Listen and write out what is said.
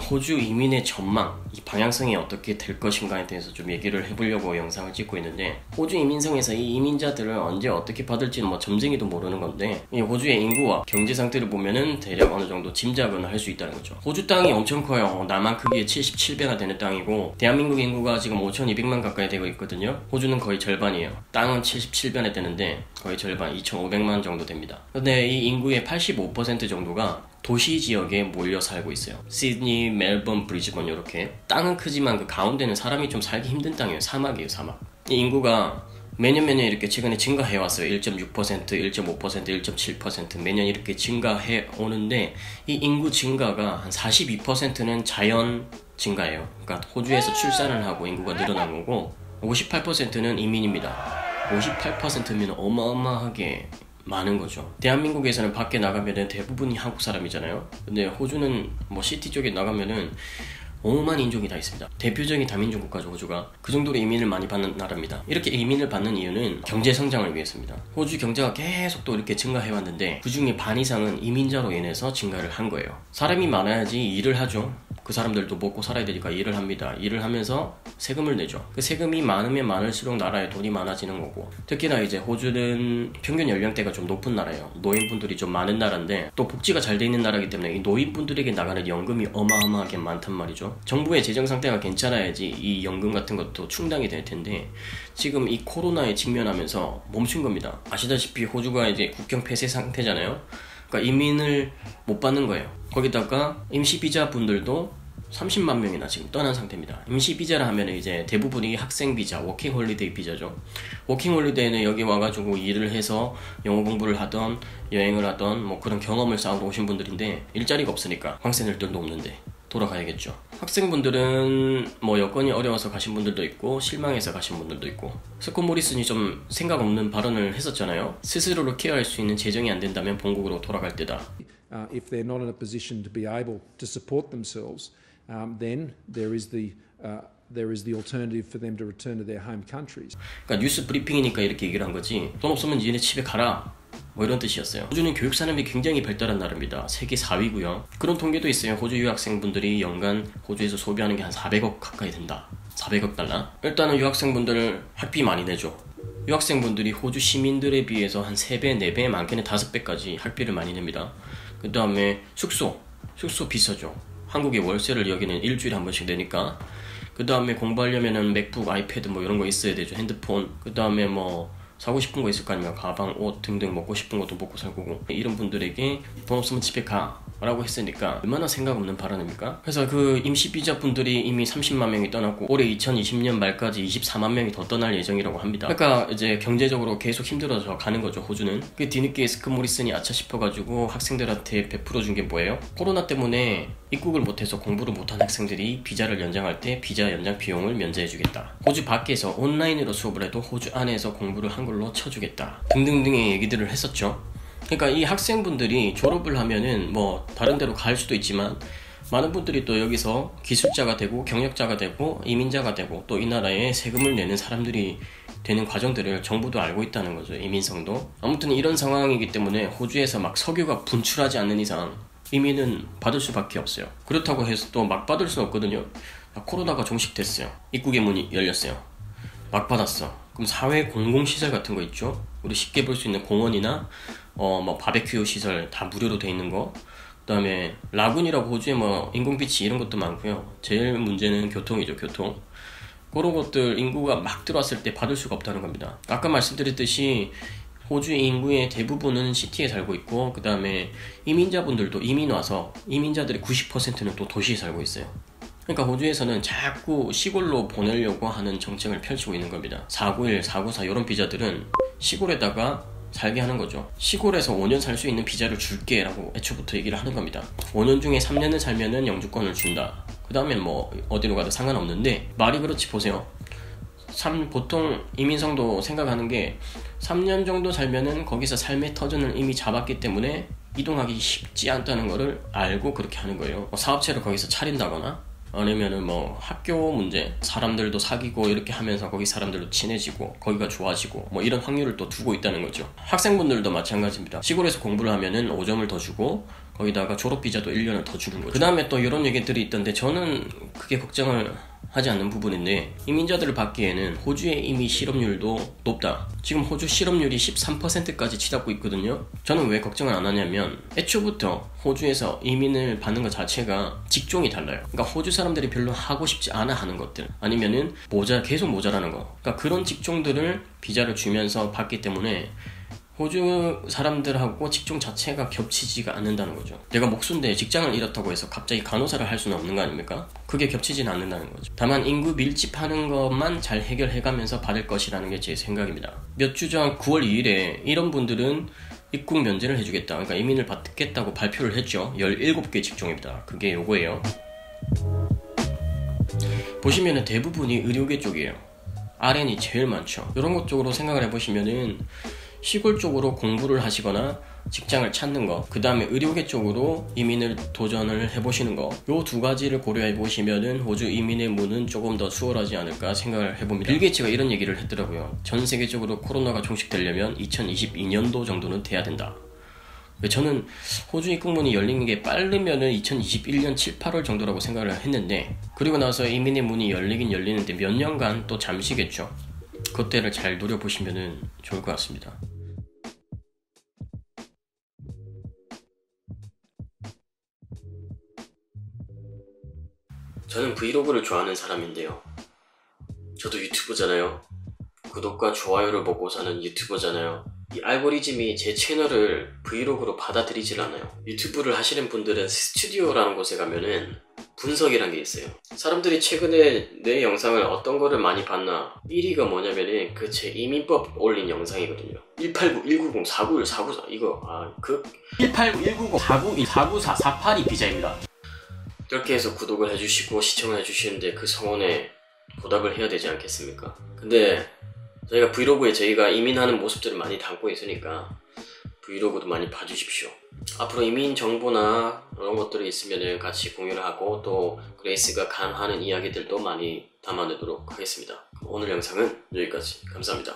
호주 이민의 전망, 이 방향성이 어떻게 될 것인가에 대해서 좀 얘기를 해보려고 영상을 찍고 있는데, 호주 이민성에서 이 이민자들을 언제 어떻게 받을지는 뭐 점쟁이도 모르는 건데, 이 호주의 인구와 경제 상태를 보면은 대략 어느 정도 짐작은 할 수 있다는 거죠. 호주 땅이 엄청 커요. 남한 크기의 77배나 되는 땅이고, 대한민국 인구가 지금 5,200만 가까이 되고 있거든요. 호주는 거의 절반이에요. 땅은 77배나 되는데 거의 절반, 2,500만 정도 됩니다. 근데 이 인구의 85% 정도가 도시 지역에 몰려 살고 있어요. 시드니, 멜번, 브리즈번 이렇게. 땅은 크지만 그 가운데는 사람이 좀 살기 힘든 땅이에요. 사막이에요, 사막. 이 인구가 매년 이렇게 최근에 증가해 왔어요. 1.6%, 1.5%, 1.7% 매년 이렇게 증가해 오는데, 이 인구 증가가 한 42%는 자연 증가예요. 그러니까 호주에서 출산을 하고 인구가 늘어난 거고, 58%는 이민입니다. 58%면 어마어마하게 많은 거죠. 대한민국에서는 밖에 나가면은 대부분이 한국 사람이잖아요. 근데 호주는 뭐 시티 쪽에 나가면은 오만 인종이 다 있습니다. 대표적인 다민족 국가죠, 호주가. 그 정도로 이민을 많이 받는 나라입니다. 이렇게 이민을 받는 이유는 경제 성장을 위해서입니다. 호주 경제가 계속 또 이렇게 증가해 왔는데, 그 중에 반 이상은 이민자로 인해서 증가를 한 거예요. 사람이 많아야지 일을 하죠. 그 사람들도 먹고 살아야 되니까 일을 합니다. 일을 하면서 세금을 내죠. 그 세금이 많으면 많을수록 나라에 돈이 많아지는 거고, 특히나 이제 호주는 평균 연령대가 좀 높은 나라예요. 노인분들이 좀 많은 나라인데, 또 복지가 잘 돼 있는 나라이기 때문에 이 노인분들에게 나가는 연금이 어마어마하게 많단 말이죠. 정부의 재정 상태가 괜찮아야지 이 연금 같은 것도 충당이 될 텐데, 지금 이 코로나에 직면하면서 멈춘 겁니다. 아시다시피 호주가 이제 국경 폐쇄 상태잖아요. 그러니까 이민을 못 받는 거예요. 거기다가 임시 비자 분들도 30만 명이나 지금 떠난 상태입니다. 임시 비자라 하면 이제 대부분이 학생 비자, 워킹 홀리데이 비자죠. 워킹 홀리데이는 여기 와가지고 일을 해서 영어 공부를 하던, 여행을 하던 뭐 그런 경험을 쌓으러 오신 분들인데, 일자리가 없으니까 황새들도 없는데 돌아가야겠죠. 학생분들은 뭐 여건이 어려워서 가신 분들도 있고, 실망해서 가신 분들도 있고. 스콧 모리슨이 좀 생각 없는 발언을 했었잖아요. 스스로를 케어할 수 있는 재정이 안 된다면 본국으로 돌아갈 때다. If they're not in a position to be able to support themselves, then there is the alternative for them to return to their home countries. 그러니까 뉴스 브리핑이니까 이렇게 얘기를 한 거지, 돈 없으면 니네 집에 가라, 뭐 이런 뜻이었어요. 호주는 교육 산업이 굉장히 발달한 나라입니다. 세계 4위고요. 그런 통계도 있어요. 호주 유학생분들이 연간 호주에서 소비하는 게 한 400억 가까이 된다. 400억 달러? 일단은 유학생분들 학비 많이 내죠. 유학생분들이 호주 시민들에 비해서 한 3배, 4배, 많게는 5배까지 학비를 많이 냅니다. 그 다음에 숙소 비싸죠. 한국의 월세를 여기는 일주일에 한 번씩 내니까. 그 다음에 공부하려면은 맥북, 아이패드 뭐 이런 거 있어야 되죠. 핸드폰. 그 다음에 뭐 사고 싶은 거 있을 거 아니면 가방, 옷 등등 먹고 싶은 것도 먹고 살 거고. 이런 분들에게 돈 없으면 집에 가 라고 했으니까 얼마나 생각 없는 발언입니까? 그래서 그 임시 비자 분들이 이미 30만 명이 떠났고, 올해 2020년 말까지 24만 명이 더 떠날 예정이라고 합니다. 그러니까 이제 경제적으로 계속 힘들어져 가는 거죠, 호주는. 그 뒤늦게 스콧 모리슨이 아차 싶어가지고 학생들한테 베풀어준 게 뭐예요? 코로나 때문에 입국을 못해서 공부를 못한 학생들이 비자를 연장할 때 비자 연장 비용을 면제해주겠다. 호주 밖에서 온라인으로 수업을 해도 호주 안에서 공부를 한글로 쳐주겠다. 등등등의 얘기들을 했었죠. 그러니까 이 학생분들이 졸업을 하면은 뭐 다른 데로 갈 수도 있지만, 많은 분들이 또 여기서 기술자가 되고 경력자가 되고 이민자가 되고 또 이 나라에 세금을 내는 사람들이 되는 과정들을 정부도 알고 있다는 거죠. 이민성도. 아무튼 이런 상황이기 때문에 호주에서 막 석유가 분출하지 않는 이상 이민은 받을 수밖에 없어요. 그렇다고 해서 또 막 받을 수는 없거든요. 코로나가 종식됐어요. 입국의 문이 열렸어요. 막 받았어. 그럼 사회 공공시설 같은 거 있죠. 우리 쉽게 볼 수 있는 공원이나 뭐 바베큐 시설 다 무료로 돼 있는 거. 그 다음에 라군이라고 호주에 뭐 인공비치 이런 것도 많고요. 제일 문제는 교통이죠, 교통. 그런 것들 인구가 막 들어왔을 때 받을 수가 없다는 겁니다. 아까 말씀드렸듯이 호주 인구의 대부분은 시티에 살고 있고, 그 다음에 이민자분들도 이민 와서 이민자들의 90%는 또 도시에 살고 있어요. 그러니까 호주에서는 자꾸 시골로 보내려고 하는 정책을 펼치고 있는 겁니다. 491, 494 이런 비자들은 시골에다가 살게 하는 거죠. 시골에서 5년 살 수 있는 비자를 줄게 라고 애초부터 얘기를 하는 겁니다. 5년 중에 3년을 살면은 영주권을 준다. 그 다음에 뭐 어디로 가도 상관없는데, 말이 그렇지 보세요. 보통 이민성도 생각하는 게 3년 정도 살면은 거기서 삶의 터전을 이미 잡았기 때문에 이동하기 쉽지 않다는 거를 알고 그렇게 하는 거예요. 사업체를 거기서 차린다거나 아니면은 뭐 학교 문제, 사람들도 사귀고 이렇게 하면서 거기 사람들도 친해지고 거기가 좋아지고 뭐 이런 확률을 또 두고 있다는 거죠. 학생분들도 마찬가지입니다. 시골에서 공부를 하면은 5점을 더 주고 거기다가 졸업비자도 1년을 더 주는 거죠. 그 다음에 또 이런 얘기들이 있던데 저는 크게 걱정을 하지 않는 부분인데, 이민자들을 받기에는 호주의 이미 실업률도 높다. 지금 호주 실업률이 13%까지 치닫고 있거든요. 저는 왜 걱정을 안 하냐면 애초부터 호주에서 이민을 받는 것 자체가 직종이 달라요. 그러니까 호주 사람들이 별로 하고 싶지 않아 하는 것들, 아니면은 계속 모자라는 거, 그러니까 그런 직종들을 비자를 주면서 받기 때문에 호주 사람들하고 직종 자체가 겹치지가 않는다는 거죠. 내가 목수인데 직장을 잃었다고 해서 갑자기 간호사를 할 수는 없는 거 아닙니까? 그게 겹치지는 않는다는 거죠. 다만 인구 밀집하는 것만 잘 해결해가면서 받을 것이라는 게 제 생각입니다. 몇 주 전 9월 2일에 이런 분들은 입국 면제를 해주겠다, 그러니까 이민을 받겠다고 발표를 했죠. 17개 직종입니다. 그게 요거예요. 보시면은 대부분이 의료계 쪽이에요. RN이 제일 많죠. 이런 것 쪽으로 생각을 해보시면은 시골 쪽으로 공부를 하시거나 직장을 찾는 거, 그 다음에 의료계 쪽으로 이민을 도전을 해보시는 거, 요 두 가지를 고려해 보시면은 호주 이민의 문은 조금 더 수월하지 않을까 생각을 해봅니다. 빌 게이츠가 이런 얘기를 했더라고요. 전 세계적으로 코로나가 종식되려면 2022년도 정도는 돼야 된다. 저는 호주 입국문이 열리는 게 빠르면은 2021년 7, 8월 정도라고 생각을 했는데, 그리고 나서 이민의 문이 열리긴 열리는데 몇 년간 또 잠시겠죠. 그때를 잘 노려보시면 좋을 것 같습니다. 저는 브이로그를 좋아하는 사람인데요. 저도 유튜버잖아요. 구독과 좋아요를 먹고 사는 유튜버잖아요. 이 알고리즘이 제 채널을 브이로그로 받아들이질 않아요. 유튜브를 하시는 분들은 스튜디오라는 곳에 가면은 분석이란 게 있어요. 사람들이 최근에 내 영상을 어떤 거를 많이 봤나, 1위가 뭐냐면은 그 제 이민법 올린 영상이거든요. 189-190-491-494 이거 189-190-491-494-482 비자입니다. 이렇게 해서 구독을 해주시고 시청을 해주시는데 그 성원에 보답을 해야 되지 않겠습니까? 근데 저희가 브이로그에 저희가 이민하는 모습들을 많이 담고 있으니까 브이로그도 많이 봐주십시오. 앞으로 이민 정보나 그런 것들이 있으면 같이 공유를 하고, 또 그레이스가 강하는 이야기들도 많이 담아내도록 하겠습니다. 오늘 영상은 여기까지. 감사합니다.